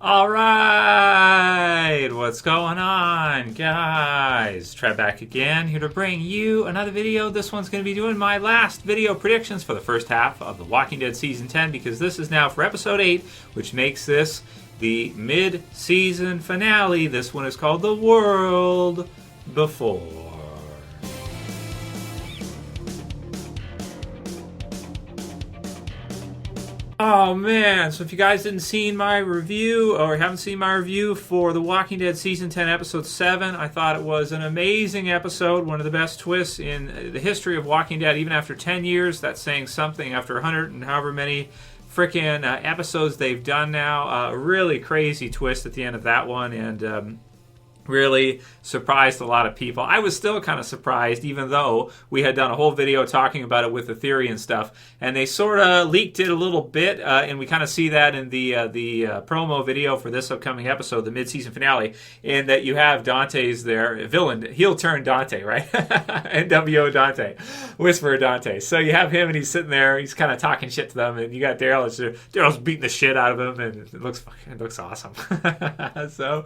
All right, what's going on, guys? Trev back again, here to bring you another video. This one's going to be doing my last video predictions for the first half of The Walking Dead Season 10, because this is now for Episode 8, which makes this the mid-season finale. This one is called The World Before. Oh man, so if you guys didn't see my review or haven't seen my review for The Walking Dead Season 10 Episode 7, I thought it was an amazing episode, one of the best twists in the history of Walking Dead, even after 10 years. That's saying something after 100 and however many frickin' episodes they've done now. A really crazy twist at the end of that one, and really surprised a lot of people. I was still kind of surprised, even though we had done a whole video talking about it with the theory and stuff, and they sort of leaked it a little bit, and we kind of see that in the promo video for this upcoming episode, the mid-season finale, in that you have Dante's there, villain, heel turn Dante, right? NWO Dante, Whisperer Dante. So you have him, and he's sitting there, he's kind of talking shit to them, and you got Daryl, Daryl's beating the shit out of him, and it looks awesome. So,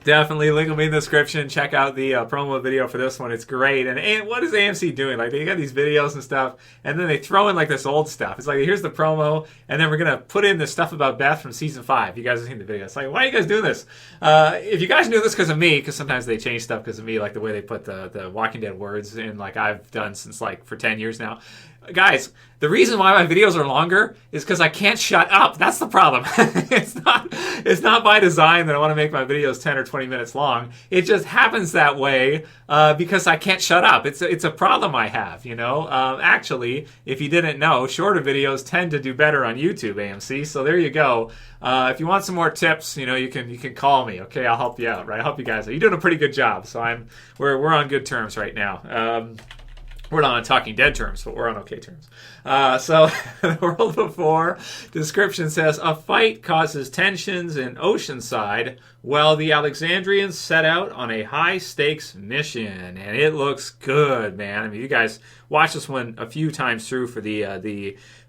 definitely link them in the description. Check out the promo video for this one. It's great. And what is AMC doing? Like, they got these videos and stuff, and then they throw in like this old stuff. It's like, here's the promo, and then we're gonna put in the stuff about Beth from season 5. You guys have seen the video. It's like, why are you guys doing this? If you guys knew this because of me, because sometimes they change stuff because of me, like the way they put the Walking Dead words in, like I've done since like for 10 years now. Guys, the reason why my videos are longer is because I can't shut up. That's the problem. It's not by design that I want to make my videos 10 or 20 minutes long. It just happens that way because I can't shut up. It's a problem I have, you know. Actually, if you didn't know, shorter videos tend to do better on YouTube, AMC. So there you go. If you want some more tips, you know, you can call me. Okay, I'll help you out. Right, I'll help you guys out. You're doing a pretty good job. So we're on good terms right now. We're not on Talking Dead terms, but we're on okay terms. So, The World Before description says, a fight causes tensions in Oceanside while the Alexandrians set out on a high-stakes mission. And it looks good, man. I mean, you guys watch this one a few times through for the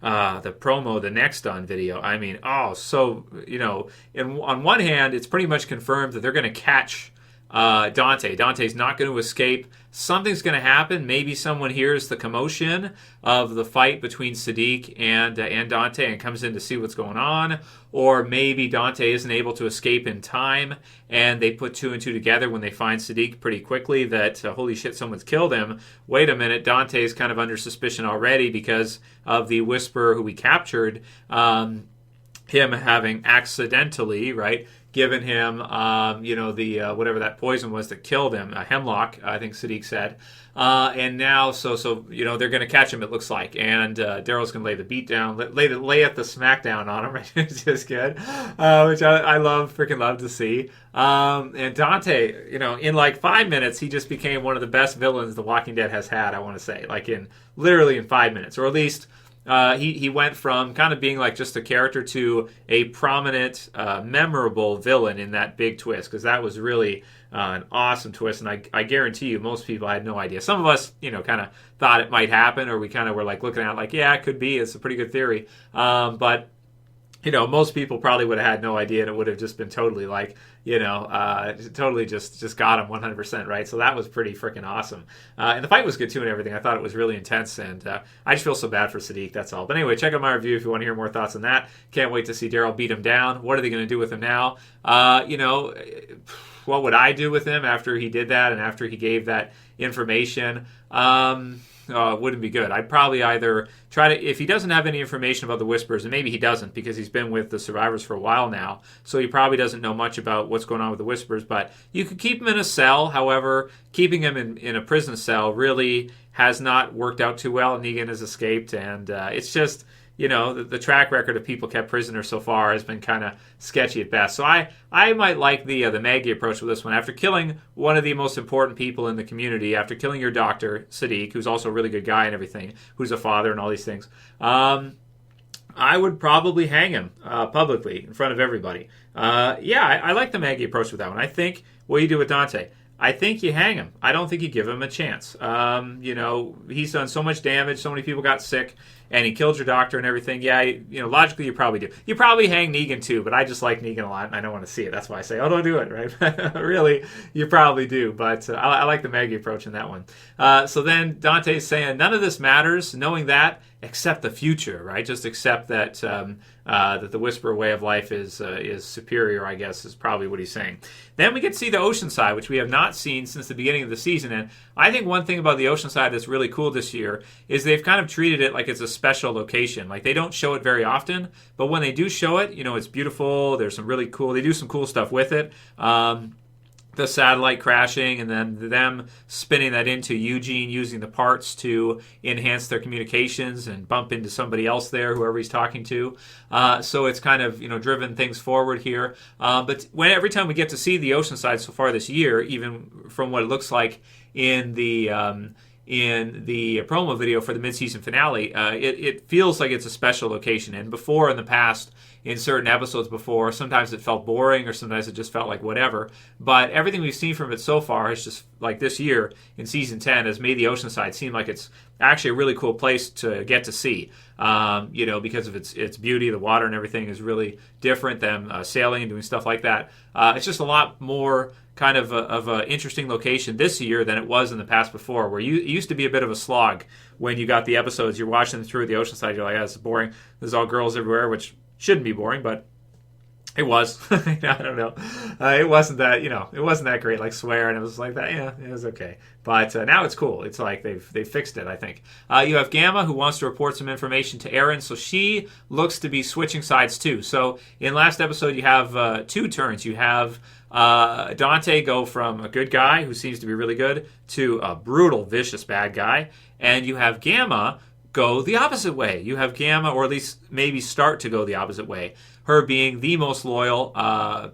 promo, the Next On video. I mean, so, you know, on one hand, it's pretty much confirmed that they're going to catch Dante. Dante's not going to escape. Something's going to happen. Maybe someone hears the commotion of the fight between Siddiq and Dante and comes in to see what's going on. Or maybe Dante isn't able to escape in time, and they put 2 and 2 together when they find Siddiq pretty quickly that, holy shit, someone's killed him. Wait a minute, Dante's kind of under suspicion already because of the Whisperer who we captured, him having accidentally, right, given him, the whatever that poison was that killed him, hemlock, I think Siddiq said. And now, so you know, they're going to catch him, it looks like. And Daryl's going to lay the beat down, lay at the smackdown on him, right? It's just good, which I freaking love to see. And Dante, you know, in like 5 minutes, he just became one of the best villains The Walking Dead has had, I want to say. Like literally in 5 minutes, or at least he went from kind of being like just a character to a prominent, memorable villain in that big twist, because that was really an awesome twist, and I guarantee you most people had no idea. Some of us, you know, kind of thought it might happen, or we kind of were like looking at it like, yeah, it could be. It's a pretty good theory. But you know, most people probably would have had no idea, and it would have just been totally like, you know, totally just got him 100%, right? So that was pretty freaking awesome. And the fight was good too and everything. I thought it was really intense, and I just feel so bad for Siddiq, that's all. But anyway, check out my review if you want to hear more thoughts on that. Can't wait to see Daryl beat him down. What are they going to do with him now? You know, what would I do with him after he did that and after he gave that information? It wouldn't be good. I'd probably either try to, if he doesn't have any information about the Whisperers, and maybe he doesn't because he's been with the survivors for a while now, so he probably doesn't know much about what's going on with the Whisperers, but you could keep him in a cell. However, keeping him in a prison cell really has not worked out too well. Negan has escaped, and it's just, you know, the track record of people kept prisoner so far has been kind of sketchy at best. So I might like the Maggie approach with this one. After killing one of the most important people in the community, after killing your doctor, Siddiq, who's also a really good guy and everything, who's a father and all these things, I would probably hang him publicly in front of everybody. I like the Maggie approach with that one. I think what you do with Dante, I think you hang him. I don't think you give him a chance. He's done so much damage. So many people got sick, and he killed your doctor and everything. Yeah, logically you probably do. You probably hang Negan too, but I just like Negan a lot, and I don't want to see it. That's why I say, oh, don't do it, right? Really, you probably do. But I like the Maggie approach in that one. So then Dante's saying, none of this matters, knowing that, except the future, right? Just accept that that the Whisperer way of life is superior, I guess, is probably what he's saying. Then we get to see the Oceanside, which we have not seen since the beginning of the season. And I think one thing about the Oceanside that's really cool this year is they've kind of treated it like it's a special location. Like, they don't show it very often, but when they do show it, it's beautiful. There's some really cool, they do some cool stuff with it. The satellite crashing, and then them spinning that into Eugene, using the parts to enhance their communications and bump into somebody else there, whoever he's talking to. So it's kind of driven things forward here. But every time we get to see the Oceanside so far this year, even from what it looks like in the promo video for the mid-season finale, it feels like it's a special location. And before, in the past, in certain episodes before, sometimes it felt boring, or sometimes it just felt like whatever. But everything we've seen from it so far is just like this year in season 10 has made the Oceanside seem like it's actually a really cool place to get to see. Because of its beauty, the water and everything is really different than sailing and doing stuff like that. It's just a lot more kind of an interesting location this year than it was in the past before, where it used to be a bit of a slog when you got the episodes. You're watching through the Oceanside, you're like, this is boring. There's all girls everywhere, which shouldn't be boring, but it was. I don't know. It wasn't that, it wasn't that great, like Swear, and it was like that. Yeah, it was okay. But now it's cool. It's like they've fixed it, I think. You have Gamma, who wants to report some information to Aaron, so she looks to be switching sides too. So in last episode, you have two turns. You have Dante go from a good guy who seems to be really good to a brutal, vicious bad guy, and you have Gamma go the opposite way. You have Gamma, or at least maybe start to go the opposite way. Her being the most loyal,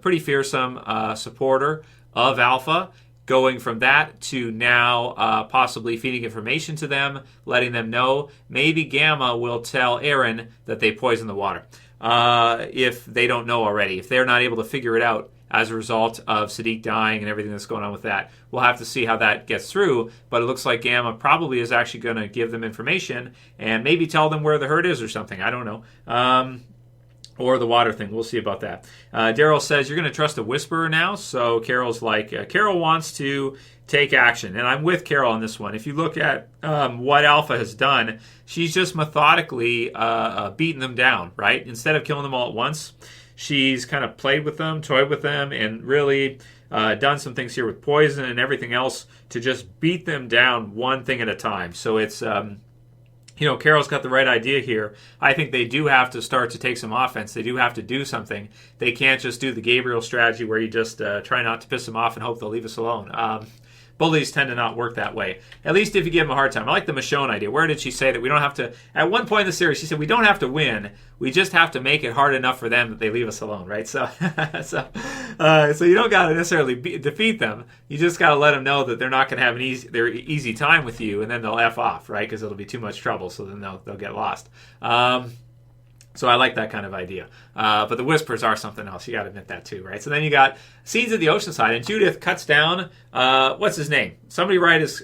pretty fearsome supporter of Alpha, going from that to now possibly feeding information to them, letting them know. Maybe Gamma will tell Aaron that they poisoned the water, if they don't know already, if they're not able to figure it out as a result of Siddiq dying and everything that's going on with that. We'll have to see how that gets through, but it looks like Gamma probably is actually going to give them information and maybe tell them where the hurt is or something. I don't know. Or the water thing. We'll see about that. Daryl says, you're going to trust a Whisperer now? So Carol's like, Carol wants to take action. And I'm with Carol on this one. If you look at what Alpha has done, she's just methodically beaten them down, right? Instead of killing them all at once, she's kind of played with them, toyed with them, and really done some things here with poison and everything else to just beat them down one thing at a time. So it's, Carol's got the right idea here. I think they do have to start to take some offense. They do have to do something. They can't just do the Gabriel strategy where you just try not to piss them off and hope they'll leave us alone. Bullies tend to not work that way. At least if you give them a hard time. I like the Michonne idea. Where did she say that we don't have to... At one point in the series, she said, we don't have to win. We just have to make it hard enough for them that they leave us alone, right? So so you don't got to necessarily defeat them. You just got to let them know that they're not going to have their easy time with you, and then they'll F off, right? Because it'll be too much trouble, so then they'll get lost. So I like that kind of idea. But the Whispers are something else. You got to admit that too, right? So then you got scenes at the Oceanside, and Judith cuts down, what's his name? Somebody write his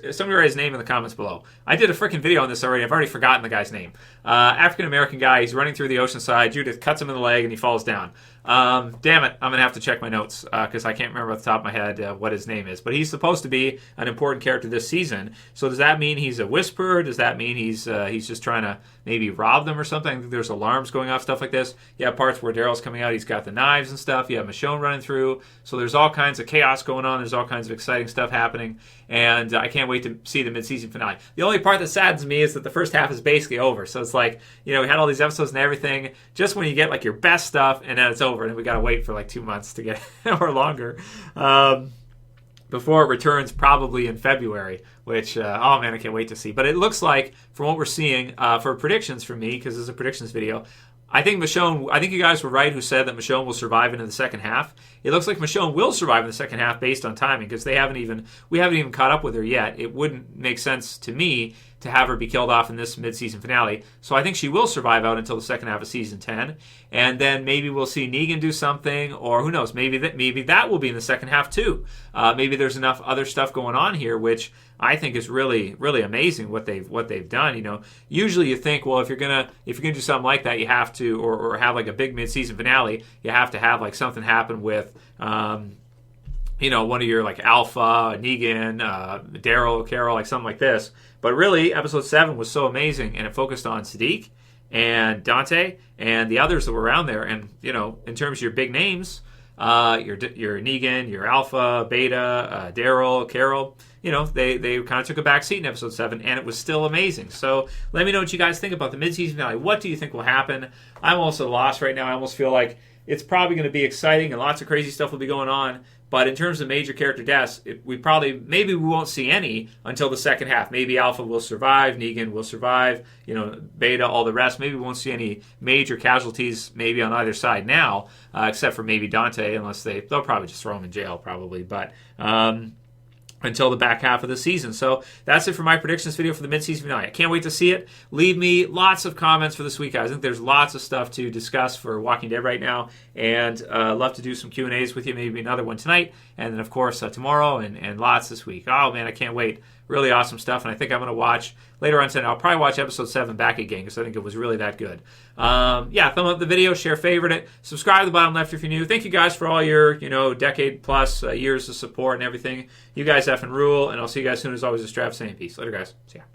name in the comments below. I did a freaking video on this already. I've already forgotten the guy's name. African-American guy. He's running through the Oceanside. Judith cuts him in the leg, and he falls down. Damn it, I'm going to have to check my notes because I can't remember off the top of my head what his name is. But he's supposed to be an important character this season. So does that mean he's a Whisperer? Does that mean he's just trying to maybe rob them or something? I think there's alarms going off, stuff like this. You have parts where Daryl's coming out. He's got the knives and stuff. You have Michonne running through. So there's all kinds of chaos going on. There's all kinds of exciting stuff happening. And I can't wait to see the mid-season finale. The only part that saddens me is that the first half is basically over. So it's like, we had all these episodes and everything. Just when you get like your best stuff, and then it's over. And we got to wait for like 2 months to get, or longer, before it returns probably in February, which, oh man, I can't wait to see. But it looks like, from what we're seeing, for predictions from me, because this is a predictions video, I think you guys were right who said that Michonne will survive into the second half. It looks like Michonne will survive in the second half based on timing, because we haven't even caught up with her yet. It wouldn't make sense to me to have her be killed off in this mid-season finale. So I think she will survive out until the second half of season 10, and then maybe we'll see Negan do something, or who knows, maybe that will be in the second half too. Maybe there's enough other stuff going on here, which I think is really, really amazing what they've done. You know, usually you think, well, if you're gonna do something like that, you have to, or have like a big mid-season finale, you have to have like something happen with you know, one of your like Alpha, Negan, Daryl, Carol, like something like this. But really, episode 7 was so amazing, and it focused on Siddiq and Dante and the others that were around there. And, you know, in terms of your big names, your Negan, your Alpha, Beta, Daryl, Carol, you know, they kind of took a back seat in episode 7, and it was still amazing. So let me know what you guys think about the mid-season finale. What do you think will happen? I'm also lost right now. I almost feel like it's probably going to be exciting and lots of crazy stuff will be going on. But in terms of major character deaths, maybe we won't see any until the second half. Maybe Alpha will survive, Negan will survive, you know, Beta, all the rest. Maybe we won't see any major casualties maybe on either side now, except for maybe Dante, unless they'll probably just throw him in jail probably. But until the back half of the season. So that's it for my predictions video for the mid-season finale. I can't wait to see it. Leave me lots of comments for this week, guys. I think there's lots of stuff to discuss for Walking Dead right now, and love to do some Q&As with you, maybe another one tonight, and then, of course, tomorrow, and lots this week. Oh, man, I can't wait. Really awesome stuff, and I think I'm going to watch, later on tonight, I'll probably watch episode 7 back again, because I think it was really that good. Yeah, thumb up the video, share, favorite it, subscribe to the bottom left if you're new. Thank you guys for all your, you know, decade-plus years of support and everything. You guys effing rule, and I'll see you guys soon. As always, it's Trev saying peace. Later, guys. See ya.